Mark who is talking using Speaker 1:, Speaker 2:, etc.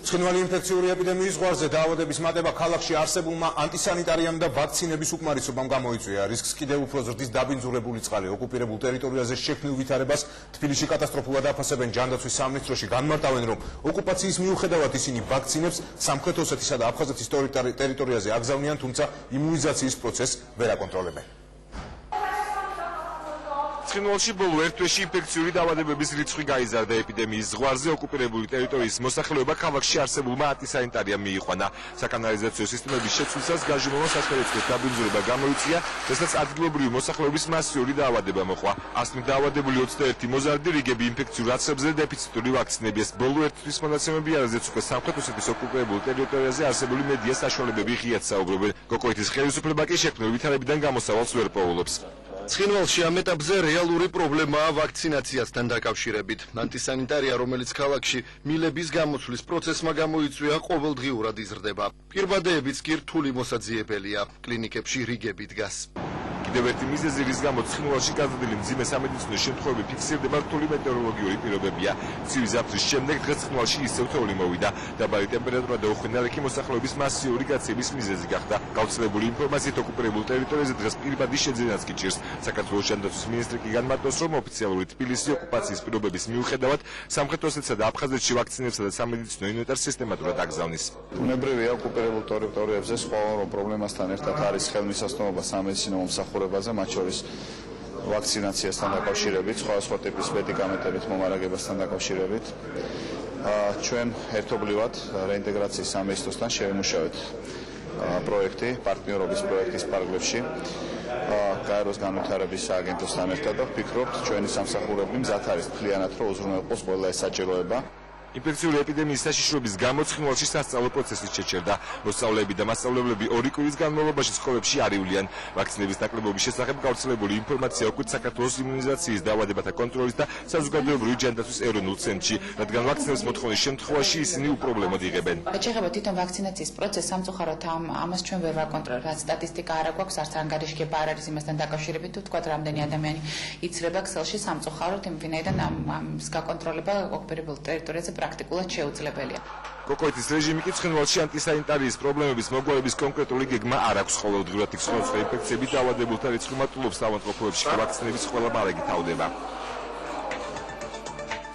Speaker 1: ცხინველი ინფექციური ეპიდემიის ზღვარზე დაავადების მატება ქალაქში არსებულმა ანტისანიტარიამ და ვაქცინების უკმარისობამ გამოიწვია. რისკს კიდევ უფრო ზრდის დაბინძურებული წყალი. ოკუპირებულ ტერიტორიაზე შექმნილ ვითარებას თბილისში კატასტროფულად აფასებენ ჯანდაცვის სამინისტროში. განმარტავენ, რომ ოკუპაციის მიუხედავად ისინი ვაქცინებს სამხრეთ ოსეთის და აფხაზეთის ტერიტორიაზე აგზავნიან, თუმცა იმუნიზაციის პროცესს ვერ აკონტროლებენ.
Speaker 2: ცხინვალში ბოლო ერთ თვეში ინფექციური დაავადებების რიცხვი გაიზარდა. ეპიდემიის ზღვარზე ოკუპირებული ტერიტორიის მოსახლეობა ქალაქში არსებულმა ანტისანიტარიამ მიიყვანა. საკანალიზაციო სისტემების შეცვლისას გაჟონოვან სასწორებლის დაბინძურება გამოიწვია, რასაც ადგილობრივი მოსახლეობის მასიური დაავადება მოყვა. ასმით დაავადებული 21 მოზარდი რიგები ინფექციურ აცრებზე დეფიციტური ვაქცინების. ბოლო ერთ თვის მონაცემები არაზეც უკვე სამხრეთ ოსეთის ოკუპირებულ ტერიტორიაზე არსებული მედია საშუალებები ღიად საუბრობენ. გოკოიტის ხელისუფლება კი შექმნილ ვითარებიდან გამოსავალს ვერ პოულობს.
Speaker 3: ცხინვალში ამ ეტაპზე რეალური პრობლემაა ვაქცინაციასთან დაკავშირებით. ანტისანიტარია, რომელიც ქალაქში მილების გამოცვლის პროცესმა გამოიწვია, ყოველდღიურად იზრდება. პირბადეებიც კი რთული მოსაძიებელია. კლინიკებში რიგები დგას.
Speaker 2: კიდევ ერთი მიზეზი, რის გამოც ცხინვალში გაზრდილი მძიმე სამედიცინო შემთხვევები ფიქსირდება, რთული მეტეოროლოგიური პირობებია. ცივი ზაფხვის შემდეგ დღეს ცხინვალში ისევ თოვლი მოვიდა. დაბალი ტემპერატურა და უხვინარეკი მოსახლეობის მასიური გაცემის მიზეზი გახდა. გავრცელებული ინფორმაციით ოკუპირებულ ტერიტორიაზე დღეს პირბადის შეძენაც კი ჭირს. საქართველოს ჯანდაცვის მინისტრი კი განმარტავს, რომ ოფიციალური თბილისი ოკუპაციის პირობების მიუხედავად სამხრეთ ოსეთსა და აფხაზეთში ვაქცინებსა და სამედიცინო ინვენტარს სისტემატურად აგზავნის.
Speaker 4: ბუნებრივია ოკუპირებულ ტერიტორიებზე სხვა პრობლემასთან ერთად არის ხელმისაწვდომობა სამედიცინო მომსახურებაზე, მათ შორის ვაქცინაციასთან დაკავშირებით, სხვადასხვა ტიპის მედიკამენტებით მომარაგებასთან დაკავშირებით. ჩვენ ერთობლივად რეინტეგრაციის სამინისტროსთან შევიმუშავეთ პროექტი, პარტნიორობის პროექტის პარალელში. გაეროს განვითარების სააგენტოსთან ერთად და ვფიქრობთ, ჩვენი სამსახურები მზად არის მთლიანად, რომ უზრუნველყოს ყველა ეს საჭიროება.
Speaker 2: ინფექციური ეპიდემიის საშიშროების გამო ცხინვალში სასწავლო პროცესი შეჩერდა. მოსწავლეები და მასწავლებლები 2 კვირის განმავლობაში სკოლებში არ ივლიან. ვაქცინების ნაკლებობის შესახებ გავრცელებული ინფორმაცია უკვე საქართველოს იმუნიზაციის დაავადებათა კონტროლის და საზოგადოებრივი ჯანდაცვის ეროვნულ ცენტრში, რადგან ვაქცინების მოთხოვნის შემთხვევაში ისინი უპრობლემოდ იღებენ.
Speaker 5: შეეხება თვითონ ვაქცინაციის პროცესს, სამწუხაროდ ამას ჩვენ ვერ ვაკონტროლებთ. რაც სტატისტიკა არ აქვს, არც ანგარიშგება არ არის იმასთან დაკავშირებით, თუ თქვა რამდენი ადამიანი იცრება ქსელში, სამწუხაროდ იმ ვინაიდან ამის გაკონტროლება ოკუპირებულ ტერიტორიაზე პრაქტიკულად შეუძლებელია.
Speaker 2: გოკოიტის რეჟიმი კი ცხინვალში ანტისანიტარიის პრობლემების მოგვარების კონკრეტული გეგმა არ აქვს. ყოველდღიურად იქ სხვა ინფექციებით დაავადებულთა რიცხვი მატულობს ავადმყოფოებში, ვაქცინების ყველა მარაგი თავდება.